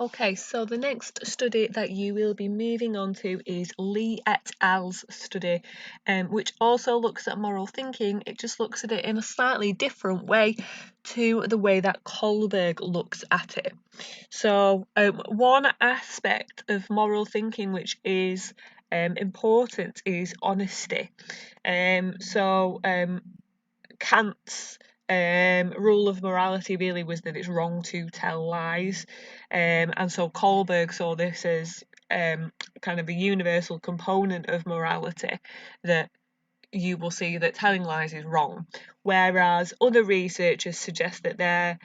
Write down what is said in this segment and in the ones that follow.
Okay, so the next study that you will be moving on to is Lee et al.'s study, which also looks at moral thinking. It just looks at it in a slightly different way to the way that Kohlberg looks at it. So, one aspect of moral thinking which is important is honesty. Kant's rule of morality really was that it's wrong to tell lies, and so Kohlberg saw this as kind of a universal component of morality, that you will see that telling lies is wrong, whereas other researchers suggest that there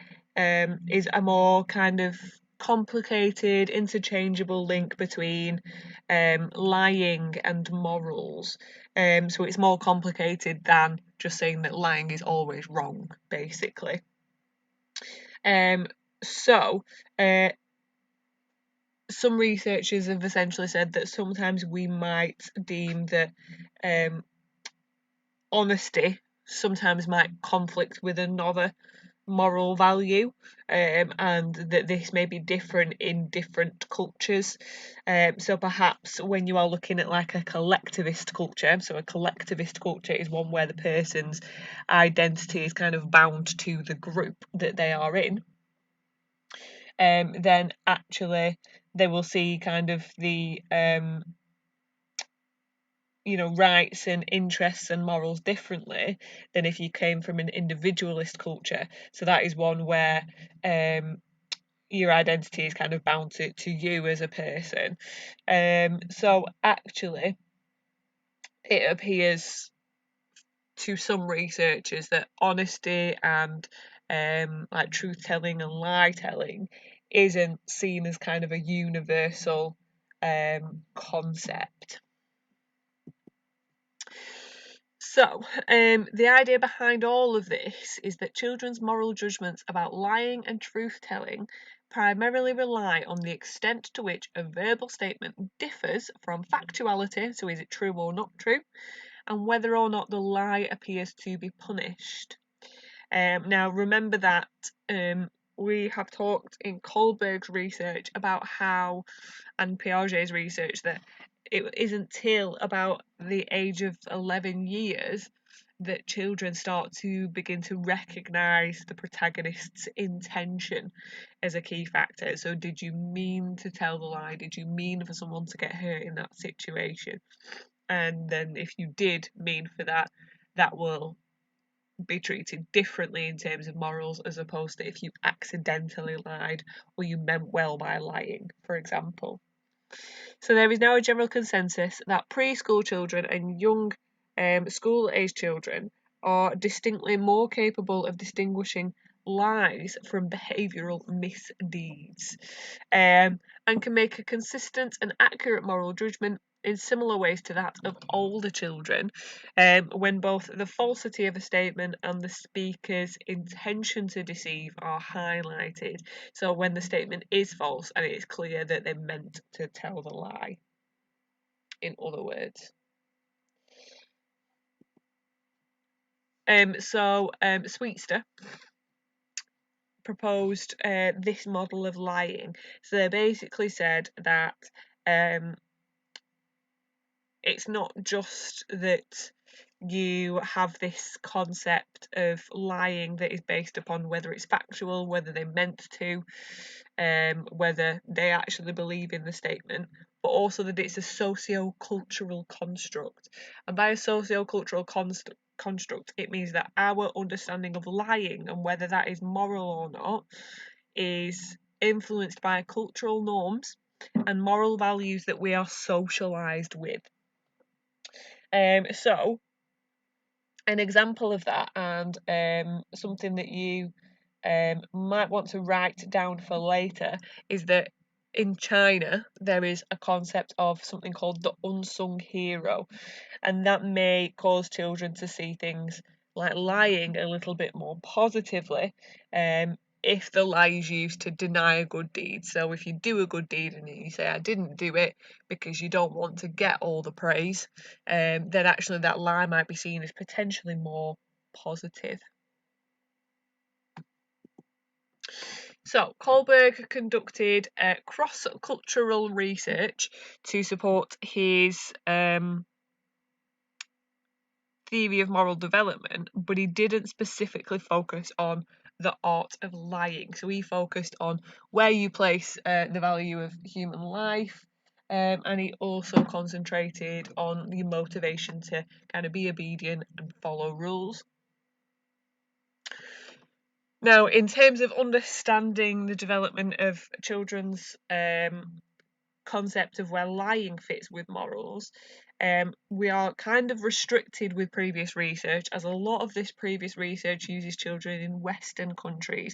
is a more kind of complicated, interchangeable link between lying and morals. So it's more complicated than just saying that lying is always wrong, basically. So, some researchers have essentially said that sometimes we might deem that honesty sometimes might conflict with another moral value, and that this may be different in different cultures. So perhaps when you are looking at like a collectivist culture, so a collectivist culture is one where the person's identity is kind of bound to the group that they are in, then actually they will see kind of the rights and interests and morals differently than if you came from an individualist culture. So that is one where your identity is kind of bound to you as a person. So actually, it appears to some researchers that honesty and like truth telling and lie telling isn't seen as kind of a universal concept. So, the idea behind all of this is that children's moral judgments about lying and truth telling primarily rely on the extent to which a verbal statement differs from factuality, so is it true or not true, and whether or not the lie appears to be punished. Now, remember that we have talked in Kohlberg's research about how, and Piaget's research, that it isn't till about the age of 11 years that children start to begin to recognise the protagonist's intention as a key factor. So, did you mean to tell the lie? Did you mean for someone to get hurt in that situation? And then, if you did mean for that, that will be treated differently in terms of morals as opposed to if you accidentally lied or you meant well by lying, for example. So there is now a general consensus that preschool children and young school-aged children are distinctly more capable of distinguishing lies from behavioural misdeeds, and can make a consistent and accurate moral judgment in similar ways to that of older children, when both the falsity of a statement and the speaker's intention to deceive are highlighted. So when the statement is false and it is clear that they meant to tell the lie, in other words. Sweetster proposed this model of lying. So they basically said that it's not just that you have this concept of lying that is based upon whether it's factual, whether they meant to, whether they actually believe in the statement, but also that it's a socio-cultural construct. And by a socio-cultural construct, it means that our understanding of lying and whether that is moral or not is influenced by cultural norms and moral values that we are socialised with. So an example of that, and something that you might want to write down for later, is that in China there is a concept of something called the unsung hero, and that may cause children to see things like lying a little bit more positively, if the lie is used to deny a good deed. So if you do a good deed and you say, I didn't do it because you don't want to get all the praise, then actually that lie might be seen as potentially more positive. So, Kohlberg conducted cross-cultural research to support his theory of moral development, but he didn't specifically focus on the art of lying. So he focused on where you place the value of human life, and he also concentrated on the motivation to kind of be obedient and follow rules. Now, in terms of understanding the development of children's concept of where lying fits with morals, we are kind of restricted with previous research, as a lot of this previous research uses children in Western countries,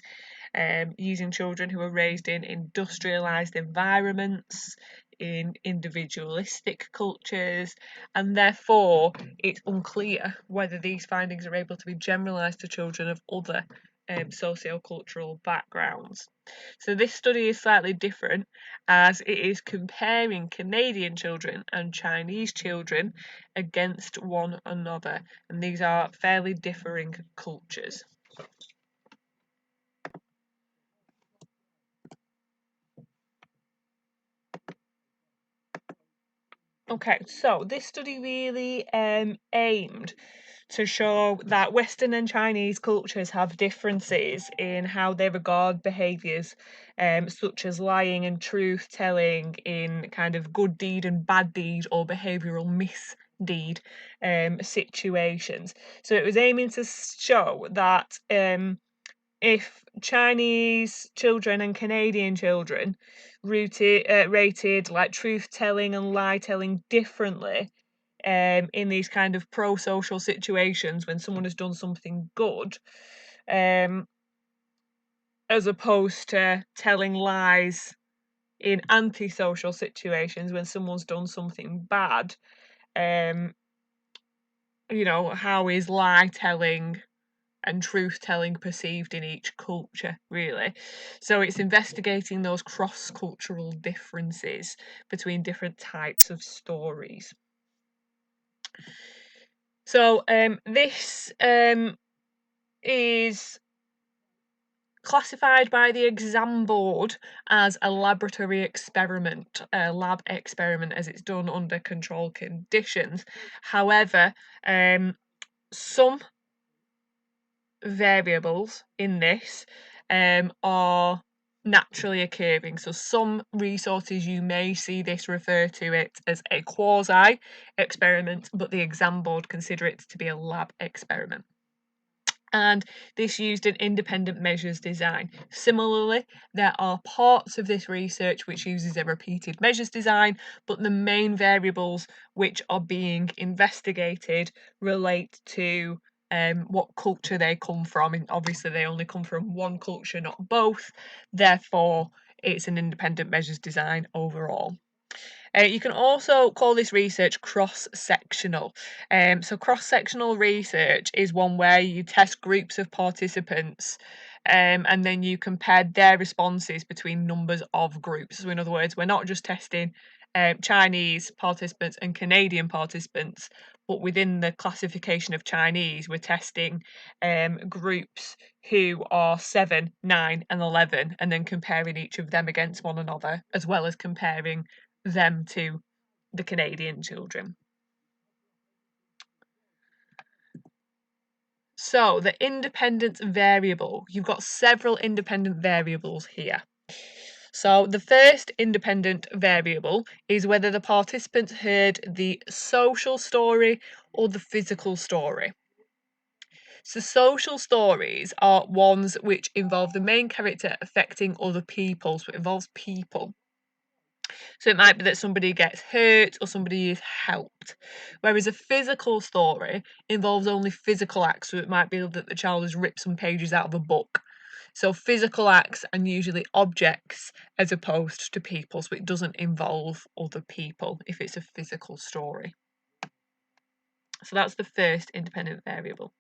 using children who are raised in industrialized environments, in individualistic cultures, and therefore it's unclear whether these findings are able to be generalized to children of other socio-cultural backgrounds. So this study is slightly different, as it is comparing Canadian children and Chinese children against one another, and these are fairly differing cultures. Okay, so this study really aimed to show that Western and Chinese cultures have differences in how they regard behaviours, such as lying and truth telling in kind of good deed and bad deed or behavioural misdeed situations. So it was aiming to show that if Chinese children and Canadian children rated like truth telling and lie telling differently, in these kind of pro-social situations when someone has done something good, as opposed to telling lies in anti-social situations when someone's done something bad. How is lie telling and truth telling perceived in each culture, really? So it's investigating those cross-cultural differences between different types of stories. So this is classified by the exam board as a laboratory experiment, a lab experiment, as it's done under controlled conditions. However, some variables in this are naturally occurring. So some resources you may see this refer to it as a quasi experiment, but the exam board consider it to be a lab experiment. And this used an independent measures design. Similarly, there are parts of this research which uses a repeated measures design, but the main variables which are being investigated relate to what culture they come from, and obviously they only come from one culture, not both. Therefore, it's an independent measures design overall. You can also call this research cross-sectional. So cross-sectional research is one where you test groups of participants, and then you compare their responses between numbers of groups. So in other words, we're not just testing Chinese participants and Canadian participants, but within the classification of Chinese, we're testing groups who are 7, 9, and 11, and then comparing each of them against one another, as well as comparing them to the Canadian children. So the independence variable, you've got several independent variables here. So the first independent variable is whether the participants heard the social story or the physical story. So social stories are ones which involve the main character affecting other people, so it involves people. So it might be that somebody gets hurt or somebody is helped. Whereas a physical story involves only physical acts, so it might be that the child has ripped some pages out of a book. So physical acts and usually objects as opposed to people, so it doesn't involve other people if it's a physical story. So that's the first independent variable.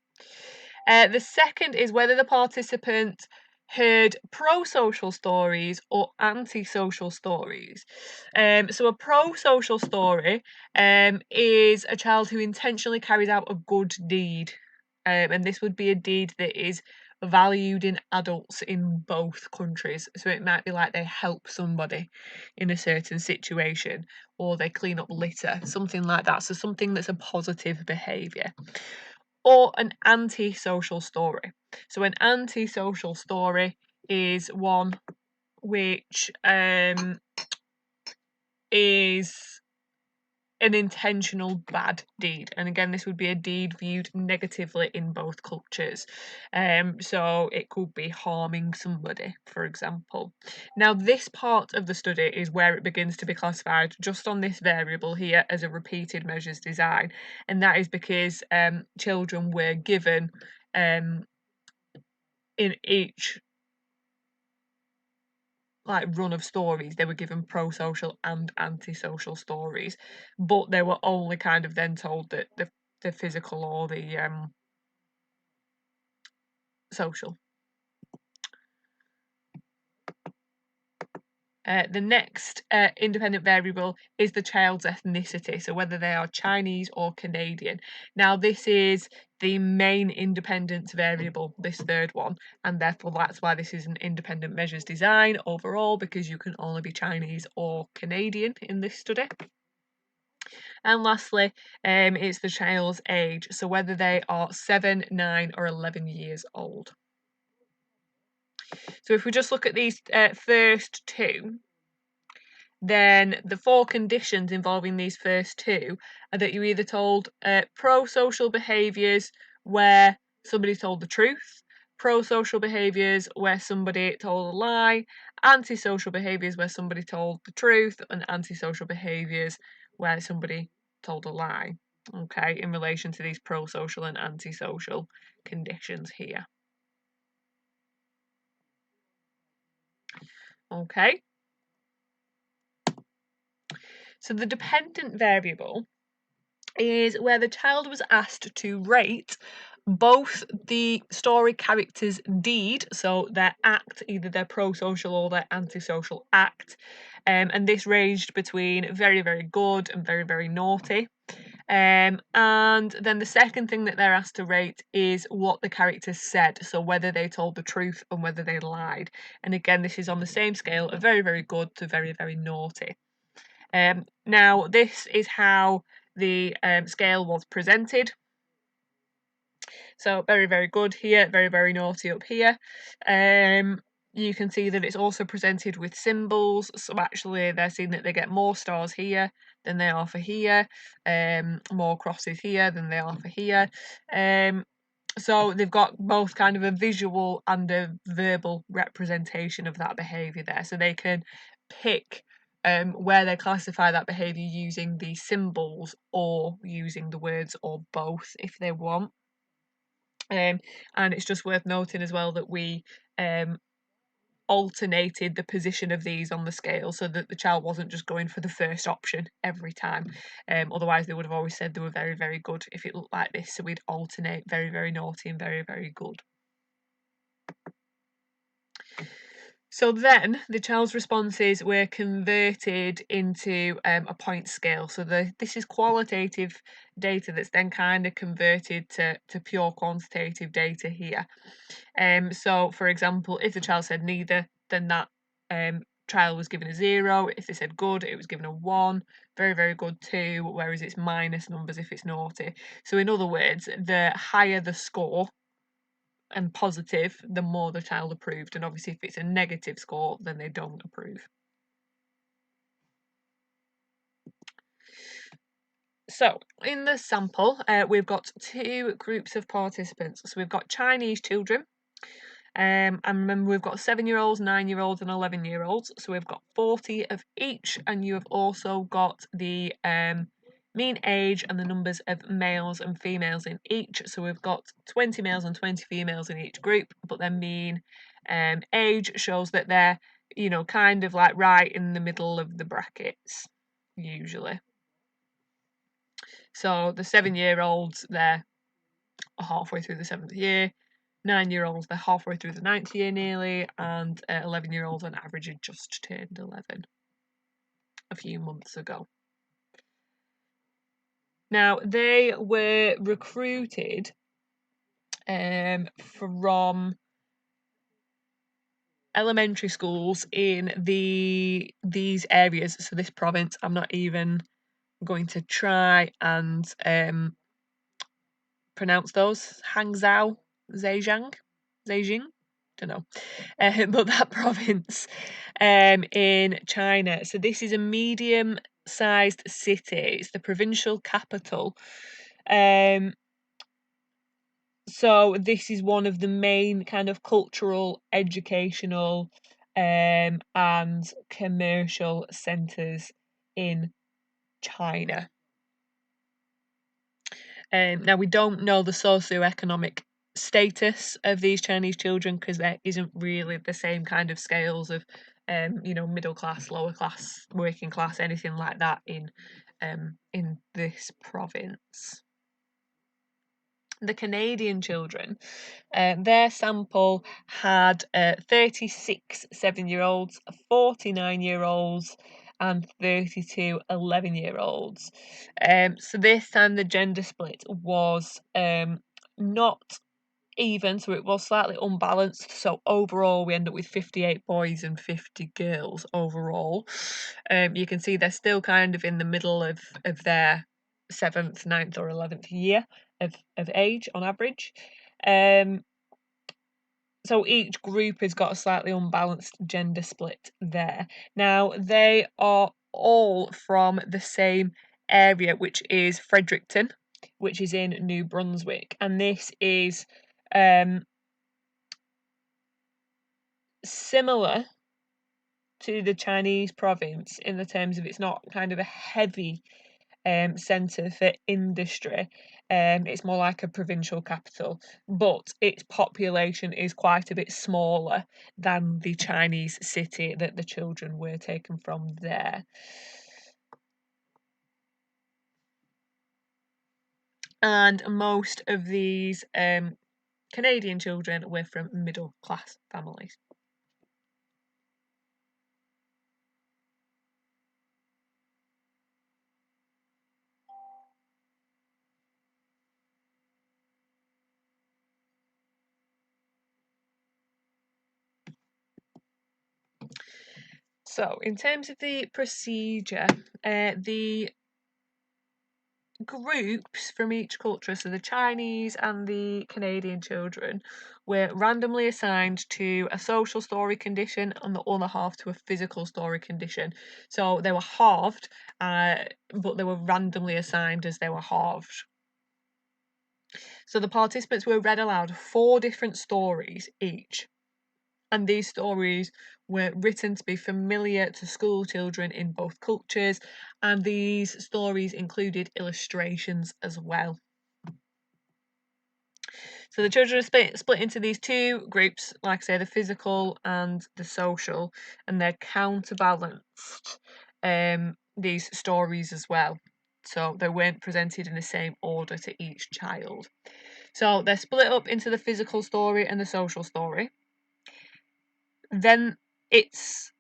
The second is whether the participant heard pro-social stories or anti-social stories. So a pro-social story is a child who intentionally carries out a good deed. And this would be a deed that is valued in adults in both countries. So it might be like they help somebody in a certain situation, or they clean up litter, something like that. So something that's a positive behaviour. Or an anti-social story. So an anti-social story is one which is an intentional bad deed, and again this would be a deed viewed negatively in both cultures. So it could be harming somebody, for example. Now this part of the study is where it begins to be classified just on this variable here as a repeated measures design, and that is because children were given in each like run of stories, they were given pro-social and anti-social stories, but they were only kind of then told that the physical or the social. The next independent variable is the child's ethnicity, so whether they are Chinese or Canadian. Now this is the main independence variable, this third one, and therefore that's why this is an independent measures design overall, because you can only be Chinese or Canadian in this study. And lastly, it's the child's age, so whether they are 7, 9 or 11 years old. So if we just look at these first two, then the 4 conditions involving these first two are that you're either told pro-social behaviours where somebody told the truth, pro-social behaviours where somebody told a lie, anti-social behaviours where somebody told the truth, and anti-social behaviours where somebody told a lie. Okay, in relation to these pro-social and anti-social conditions here. Okay. So the dependent variable is where the child was asked to rate both the story character's deed, so their act, either their pro-social or their anti-social act, and this ranged between very, very good and very, very naughty. And then the second thing that they're asked to rate is what the characters said, so whether they told the truth and whether they lied. And again, this is on the same scale of very, very good to very, very naughty. Now, this is how the scale was presented. So very, very good here, very, very naughty up here. You can see that it's also presented with symbols. So actually they're seeing that they get more stars here than they are for here, more crosses here than they are for here. So they've got both kind of a visual and a verbal representation of that behaviour there. So they can pick where they classify that behaviour using the symbols or using the words or both if they want. And it's just worth noting as well that we alternated the position of these on the scale so that the child wasn't just going for the first option every time. Otherwise, they would have always said they were very, very good if it looked like this. So we'd alternate very, very naughty and very, very good. So then the child's responses were converted into a point scale. So this is qualitative data that's then kind of converted to pure quantitative data here. So for example, if the child said neither, then that child was given a 0. If they said good, it was given a 1. Very, very good 2, whereas it's minus numbers if it's naughty. So in other words, the higher the score and positive, the more the child approved. And obviously if it's a negative score, then they don't approve. So in the sample, we've got 2 groups of participants. So we've got Chinese children. And remember, we've got 7-year-olds, 9-year-olds, and 11-year-olds. So we've got 40 of each, and you have also got the mean age and the numbers of males and females in each. So we've got 20 males and 20 females in each group, but their mean age shows that they're, kind of like right in the middle of the brackets, usually. So the 7-year-olds, they're halfway through the 7th year. 9-year-olds, they're halfway through the 9th year nearly, and 11-year-olds on average had just turned 11 a few months ago. Now, they were recruited from elementary schools in these areas, so this province, I'm not even going to try and pronounce those. Hangzhou, Zhejiang, don't know. But that province in China. So this is a medium-sized city. It's the provincial capital. So this is one of the main kind of cultural, educational, and commercial centres in China. Now, we don't know the socioeconomic status of these Chinese children because there isn't really the same kind of scales of, middle class, lower class, working class, anything like that in this province. The Canadian children, their sample had 36 7-year-olds, 49 year-olds, and 32 11-year-olds. So this time the gender split was not even, so it was slightly unbalanced. So overall, we end up with 58 boys and 50 girls overall. You can see they're still kind of in the middle of their 7th, 9th, or 11th year of age on average. So each group has got a slightly unbalanced gender split there. Now, they are all from the same area, which is Fredericton, which is in New Brunswick. And this is similar to the Chinese province in the terms of it's not kind of a heavy centre for industry. It's more like a provincial capital, but its population is quite a bit smaller than the Chinese city that the children were taken from there. And most of these Canadian children were from middle class families. So, in terms of the procedure, the groups from each culture, so the Chinese and the Canadian children, were randomly assigned to a social story condition and the other half to a physical story condition. So they were halved, but they were randomly assigned as they were halved. So the participants were read aloud 4 different stories each. And these stories were written to be familiar to school children in both cultures, and these stories included illustrations as well. So the children are split into these 2 groups, like I say, the physical and the social, and they're counterbalanced these stories as well. So they weren't presented in the same order to each child. So they're split up into the physical story and the social story. Then it's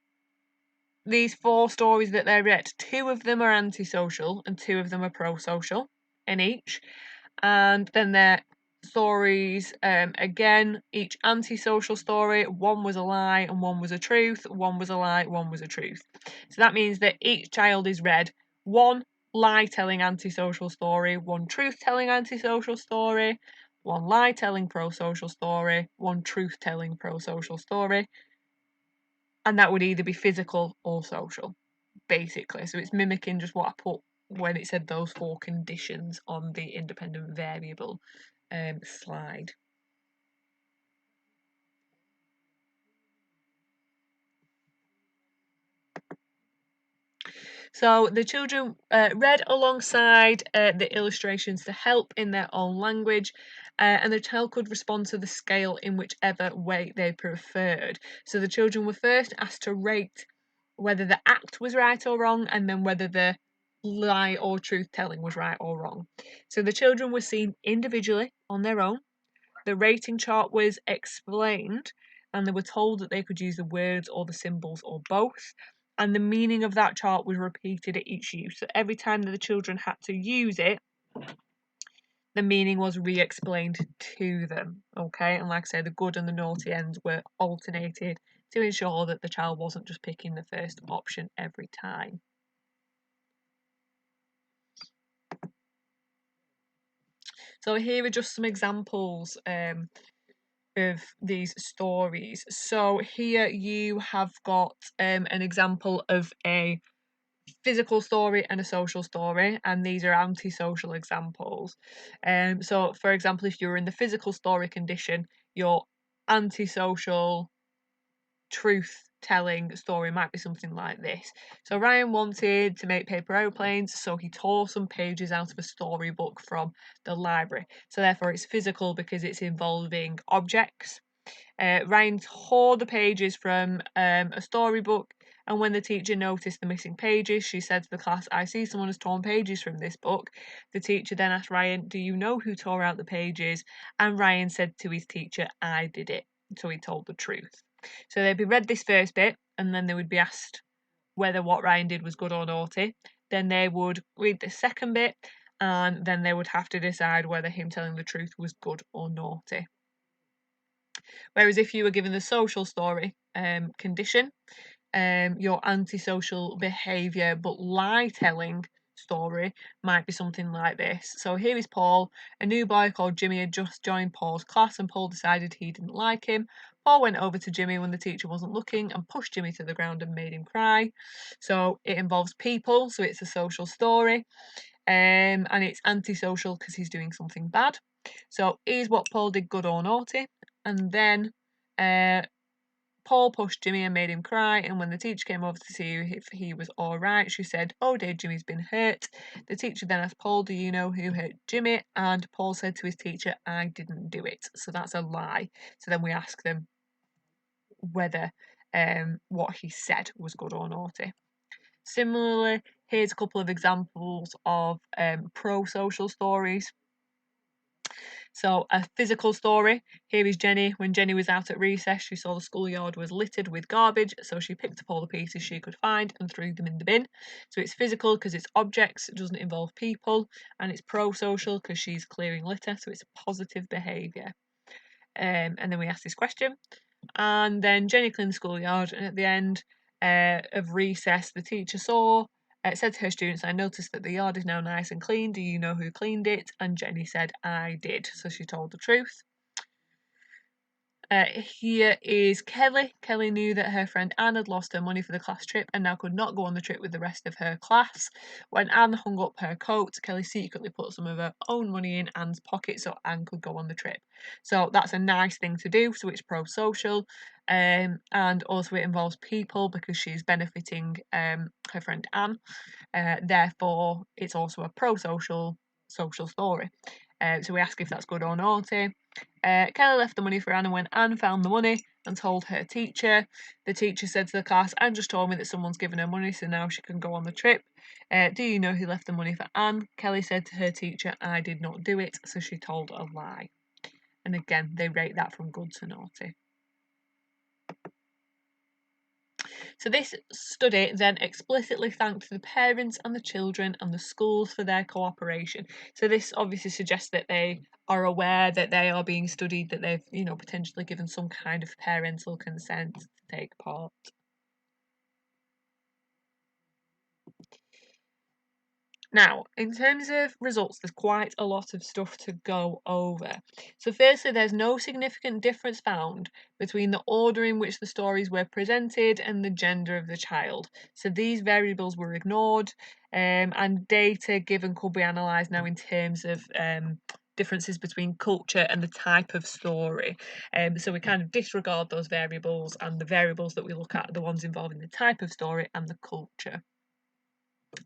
these 4 stories that they read. 2 of them are antisocial and 2 of them are pro-social in each. And then their stories, again, each antisocial story, 1 was a lie and 1 was a truth, 1 was a lie, 1 was a truth. So that means that each child is read 1 lie-telling antisocial story, 1 truth-telling antisocial story, 1 lie-telling pro-social story, 1 truth-telling pro-social story. And that would either be physical or social, basically. So it's mimicking just what I put when it said those 4 conditions on the independent variable slide. So the children read alongside the illustrations to help in their own language, and the child could respond to the scale in whichever way they preferred. So the children were first asked to rate whether the act was right or wrong, and then whether the lie or truth telling was right or wrong. So the children were seen individually on their own. The rating chart was explained, and they were told that they could use the words or the symbols or both. And the meaning of that chart was repeated at each use. So every time that the children had to use it, the meaning was re-explained to them. Okay, and like I say, the good and the naughty ends were alternated to ensure that the child wasn't just picking the first option every time. So here are just some examples of these stories. So here you have got an example of a physical story and a social story, and these are antisocial examples. So for example, if you're in the physical story condition, your antisocial truth telling story might be something like this. So Ryan wanted to make paper aeroplanes, so he tore some pages out of a storybook from the library. So therefore it's physical because it's involving objects. Ryan tore the pages from a storybook, and when the teacher noticed the missing pages, she said to the class, "I see someone has torn pages from this book." The teacher then asked Ryan, "Do you know who tore out the pages?" And Ryan said to his teacher, "I did it." So he told the truth. So they'd be read this first bit, and then they would be asked whether what Ryan did was good or naughty. Then they would read the second bit, and then they would have to decide whether him telling the truth was good or naughty. Whereas if you were given the social story condition, your antisocial behaviour but lie telling story might be something like this. So here is Paul. A new boy called Jimmy had just joined Paul's class, and Paul decided he didn't like him. Paul went over to Jimmy when the teacher wasn't looking and pushed Jimmy to the ground and made him cry. So it involves people, so it's a social story. And it's antisocial because he's doing something bad. So here's what Paul did, good or naughty. And then Paul pushed Jimmy and made him cry, and when the teacher came over to see if he was alright, she said, "Oh dear, Jimmy's been hurt." The teacher then asked Paul, "Do you know who hurt Jimmy?" And Paul said to his teacher, "I didn't do it." So that's a lie. So then we ask them whether what he said was good or naughty. Similarly, here's a couple of examples of pro-social stories. So a physical story. Here is Jenny. When Jenny was out at recess, she saw the schoolyard was littered with garbage, so she picked up all the pieces she could find and threw them in the bin. So it's physical because it's objects, it doesn't involve people, and it's pro-social because she's clearing litter, so it's positive behaviour. And then we ask this question, and then Jenny cleaned the schoolyard, and at the end of recess, the teacher said to her students, "I noticed that the yard is now nice and clean. Do you know who cleaned it?" And Jenny said, "I did." So she told the truth. Here is Kelly. Kelly knew that her friend Anne had lost her money for the class trip and now could not go on the trip with the rest of her class. When Anne hung up her coat, Kelly secretly put some of her own money in Anne's pocket so Anne could go on the trip. So that's a nice thing to do, so it's pro-social. And also it involves people because she's benefiting her friend Anne. Therefore, it's also a pro-social social story. So we ask if that's good or naughty. Kelly left the money for Anne, and when Anne found the money and told her teacher, the teacher said to the class, "Anne just told me that someone's given her money, so now she can go on the trip. Do you know who left the money for Anne?" Kelly said to her teacher, "I did not do it," so she told a lie. And again, they rate that from good to naughty. So this study then explicitly thanked the parents and the children and the schools for their cooperation. So this obviously suggests that they are aware that they are being studied, that they've, potentially given some kind of parental consent to take part. Now, in terms of results, there's quite a lot of stuff to go over. So firstly, there's no significant difference found between the order in which the stories were presented and the gender of the child. So these variables were ignored, and data given could be analysed now in terms of differences between culture and the type of story. So we kind of disregard those variables, and the variables that we look at are the ones involving the type of story and the culture.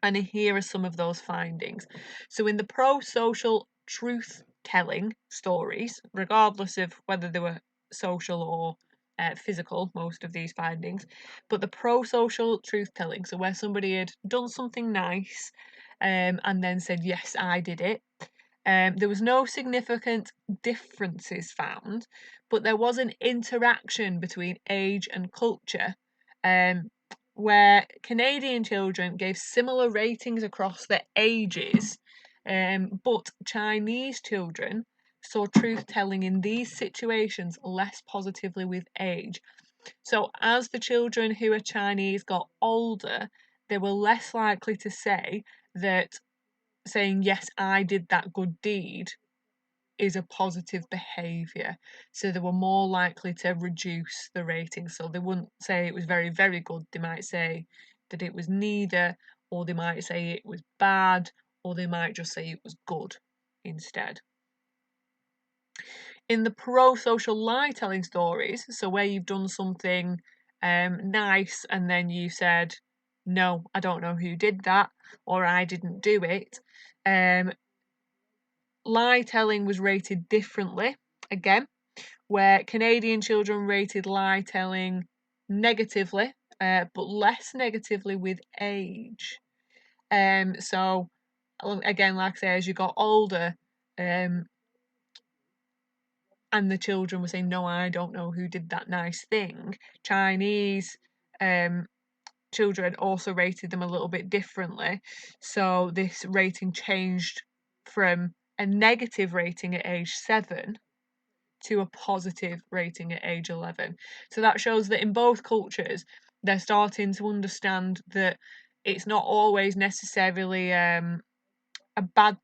And here are some of those findings. So in the pro-social truth-telling stories, regardless of whether they were social or physical, most of these findings, but the pro-social truth-telling, so where somebody had done something nice and then said, "Yes, I did it," there was no significant differences found, but there was an interaction between age and culture, where Canadian children gave similar ratings across their ages, but Chinese children saw truth telling in these situations less positively with age. So as the children who are Chinese got older, they were less likely to say that saying, yes, I did that good deed is a positive behaviour. So they were more likely to reduce the rating. So they wouldn't say it was very, very good. They might say that it was neither, or they might say it was bad, or they might just say it was good instead. In the pro-social lie-telling stories, so where you've done something nice and then you said, no, I don't know who did that, or I didn't do it, lie-telling was rated differently, again, where Canadian children rated lie-telling negatively, but less negatively with age. So, again, like I say, as you got older, and the children were saying, no, I don't know who did that nice thing, Chinese children also rated them a little bit differently. So this rating changed from a negative rating at age 7 to a positive rating at age 11. So that shows that in both cultures, they're starting to understand that it's not always necessarily a bad,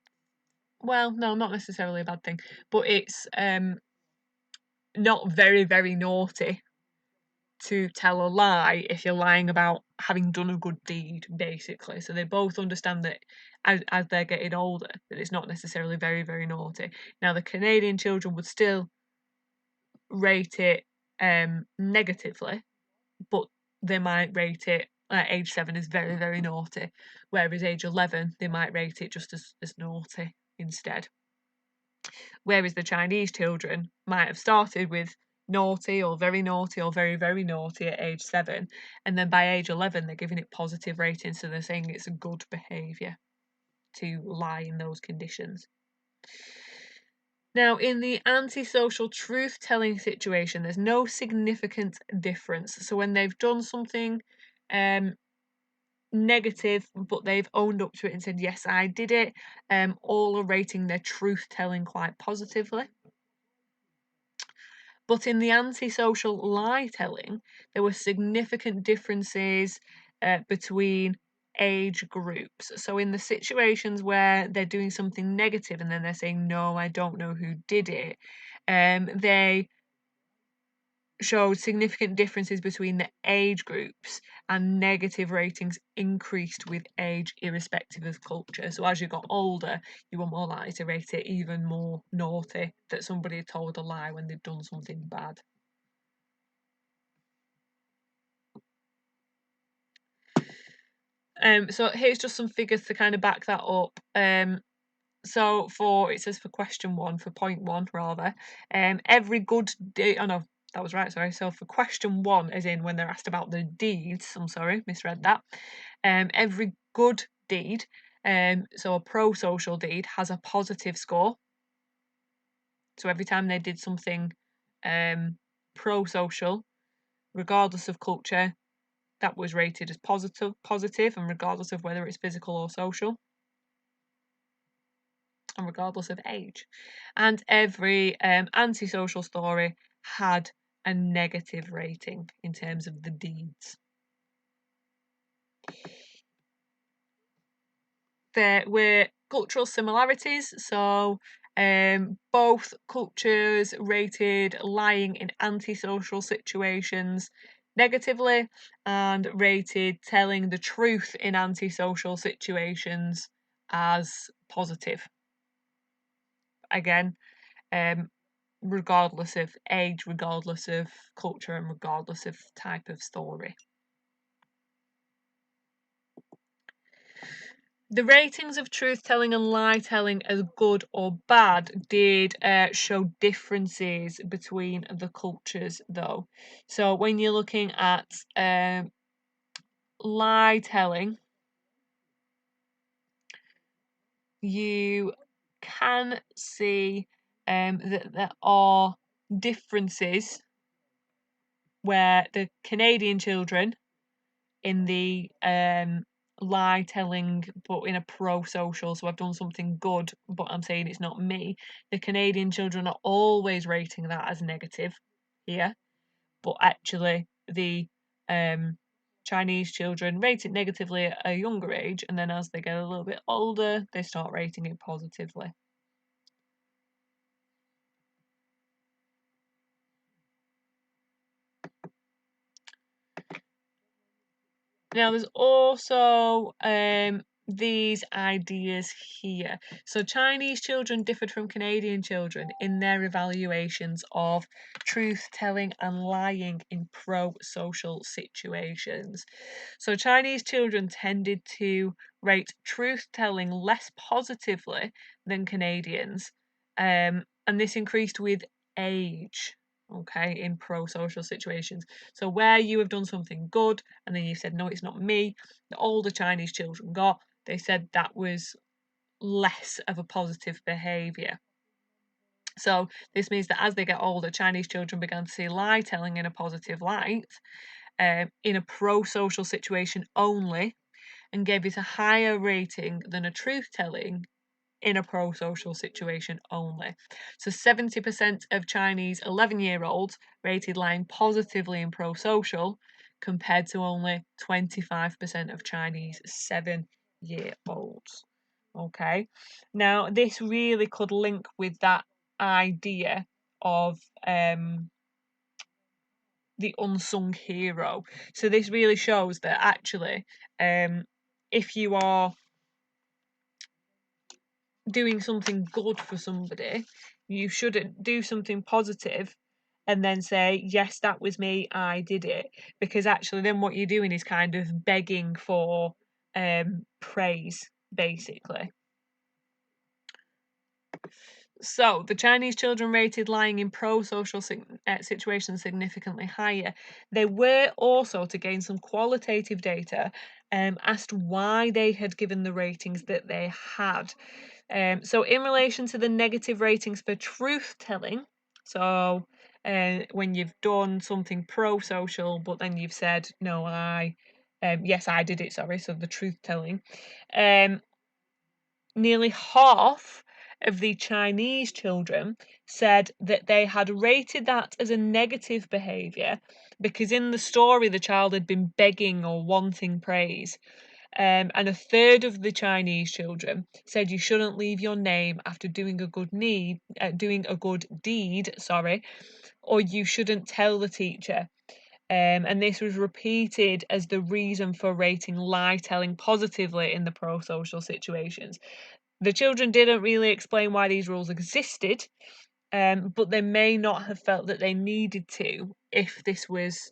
well, no, not necessarily a bad thing, but it's not very, very naughty to tell a lie if you're lying about having done a good deed, basically. So they both understand that as they're getting older, that it's not necessarily very, very naughty. Now, the Canadian children would still rate it negatively, but they might rate it at age 7 as very, very naughty, whereas age 11, they might rate it just as naughty instead. Whereas the Chinese children might have started with naughty or very naughty or very, very naughty at age 7, and then by age 11, they're giving it positive ratings, so they're saying it's a good behaviour to lie in those conditions. Now, in the antisocial truth-telling situation, there's no significant difference. So when they've done something negative, but they've owned up to it and said, yes, I did it, all are rating their truth-telling quite positively. But in the antisocial lie-telling, there were significant differences between age groups. So in the situations where they're doing something negative and then they're saying, no, I don't know who did it, they showed significant differences between the age groups, and negative ratings increased with age irrespective of culture. So as you got older, you were more likely to rate it even more naughty that somebody had told a lie when they'd done something bad. So here's just some figures to kind of back that up. So it says for question 1, for point 1 rather, every good deed, oh no, that was right, sorry. So for question 1, as in when they're asked about the deeds, I'm sorry, misread that. Every good deed, so a pro-social deed, has a positive score. So every time they did something pro-social, regardless of culture, that was rated as positive, and regardless of whether it's physical or social, and regardless of age. And every antisocial story had a negative rating in terms of the deeds. There were cultural similarities, so both cultures rated lying in antisocial situations negatively and rated telling the truth in antisocial situations as positive. Again, regardless of age, regardless of culture, and regardless of type of story. The ratings of truth-telling and lie-telling as good or bad did show differences between the cultures, though. So when you're looking at lie-telling, you can see that there are differences where the Canadian children in the lie telling, but in a pro-social, so I've done something good, but I'm saying it's not me. The Canadian children are always rating that as negative here, but actually the Chinese children rate it negatively at a younger age, and then as they get a little bit older, they start rating it positively. Now, there's also these ideas here. So, Chinese children differed from Canadian children in their evaluations of truth telling and lying in pro social situations. So, Chinese children tended to rate truth telling less positively than Canadians, and this increased with age. Okay, in pro social situations. So, where you have done something good and then you said, no, it's not me, the older Chinese children got, they said that was less of a positive behaviour. So this means that as they get older, Chinese children began to see lie telling in a positive light, in a pro-social situation only, and gave it a higher rating than a truth telling in a pro-social situation only. So 70% of Chinese 11-year-olds rated lying positively in pro-social, compared to only 25% of Chinese 7-year-olds. Okay, now this really could link with that idea of the unsung hero. So this really shows that actually, if you are doing something good for somebody, you shouldn't do something positive and then say, yes, that was me, I did it. Because actually then what you're doing is kind of begging for praise, basically. So, the Chinese children rated lying in pro-social situations significantly higher. They were also, to gain some qualitative data, asked why they had given the ratings that they had. So, in relation to the negative ratings for truth-telling, so when you've done something pro-social, but then you've said, no, yes, I did it, sorry, so the truth-telling, nearly half of the Chinese children said that they had rated that as a negative behaviour because in the story the child had been begging or wanting praise. And a third of the Chinese children said you shouldn't leave your name after doing a good deed, or you shouldn't tell the teacher. And this was repeated as the reason for rating lie telling positively in the pro-social situations. The children didn't really explain why these rules existed, but they may not have felt that they needed to if this was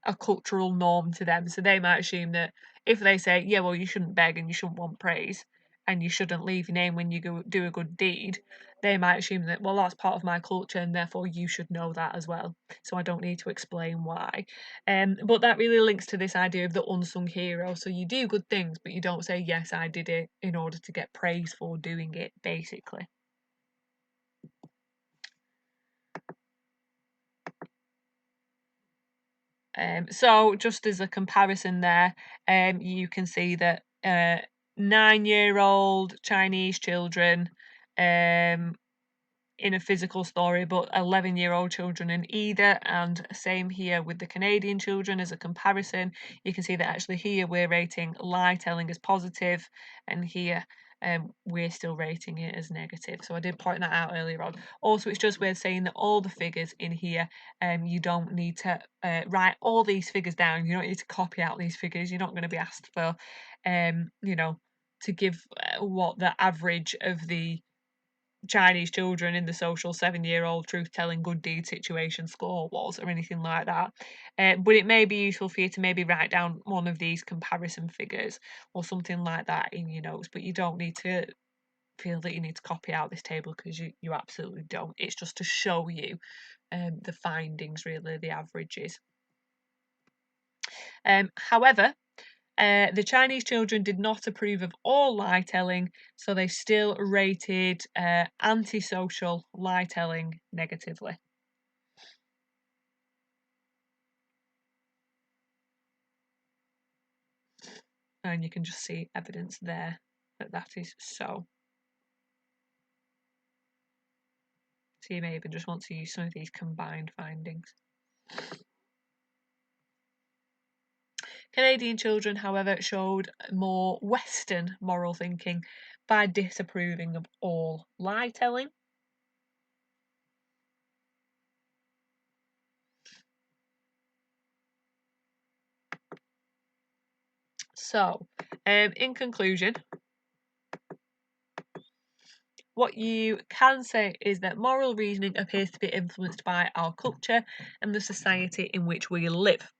a cultural norm to them. So they might assume that if they say, yeah, well, you shouldn't beg and you shouldn't want praise and you shouldn't leave your name when you go do a good deed, they might assume that, well, that's part of my culture and therefore you should know that as well. So I don't need to explain why. But that really links to this idea of the unsung hero. So you do good things, but you don't say, yes, I did it in order to get praise for doing it, basically. So just as a comparison there, you can see that 9-year-old Chinese children in a physical story, but 11-year-old children in either, and same here with the Canadian children as a comparison. You can see that actually here we're rating lie telling as positive, and here we're still rating it as negative. So I did point that out earlier on. Also, it's just worth saying that all the figures in here, you don't need to write all these figures down. You don't need to copy out these figures. You're not going to be asked for, to give what the average of the Chinese children in the social 7-year-old truth-telling good deed situation score was or anything like that. But it may be useful for you to maybe write down one of these comparison figures or something like that in your notes, but you don't need to feel that you need to copy out this table because you absolutely don't. It's just to show you the findings, really, the averages. However, the Chinese children did not approve of all lie telling, so they still rated antisocial lie telling negatively. And you can just see evidence there that that is so. So you may even just want to use some of these combined findings. Canadian children, however, showed more Western moral thinking by disapproving of all lie telling. So, in conclusion, what you can say is that moral reasoning appears to be influenced by our culture and the society in which we live.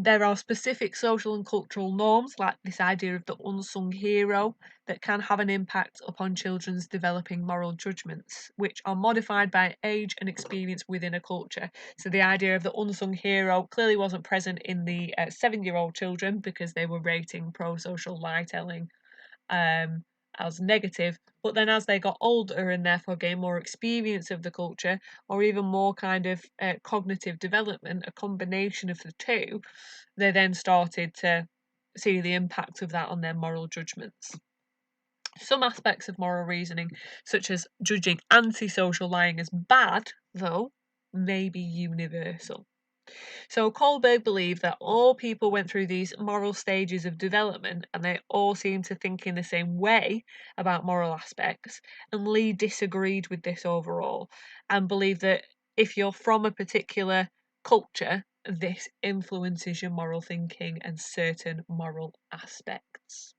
There are specific social and cultural norms, like this idea of the unsung hero, that can have an impact upon children's developing moral judgments, which are modified by age and experience within a culture. So, the idea of the unsung hero clearly wasn't present in the 7-year-old children because they were rating pro social lie telling as negative. But then as they got older and therefore gained more experience of the culture, or even more kind of cognitive development, a combination of the two, they then started to see the impact of that on their moral judgments. Some aspects of moral reasoning, such as judging antisocial lying as bad, though, may be universal. So Kohlberg believed that all people went through these moral stages of development and they all seemed to think in the same way about moral aspects. And Lee disagreed with this overall and believed that if you're from a particular culture, this influences your moral thinking and certain moral aspects.